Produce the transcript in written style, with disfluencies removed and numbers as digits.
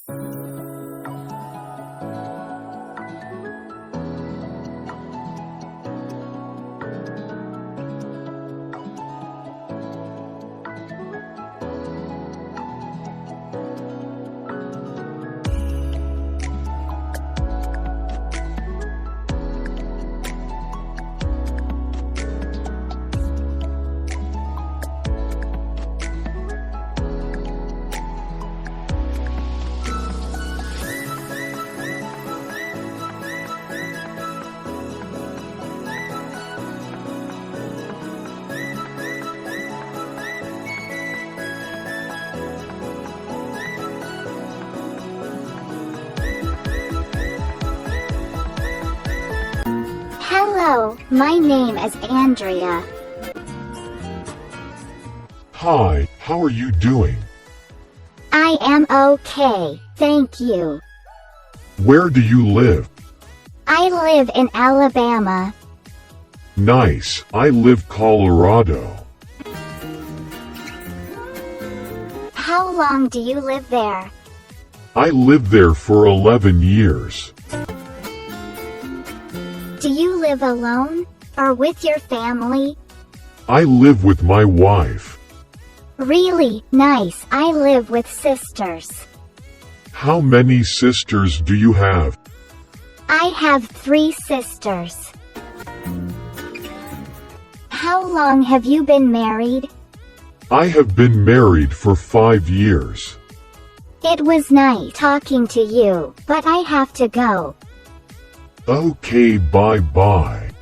Hello, my name is Andrea. Hi, how are you doing? I am okay, thank you. Where do you live? I live in Alabama. Nice, I live Colorado. How long do you live there? I lived there for 11 years. Do you live alone, or with your family? I live with my wife. Really nice. I live with sisters. How many sisters do you have? I have 3 sisters. How long have you been married? I have been married for 5 years. It was nice talking to you, but I have to go. Okay, bye-bye.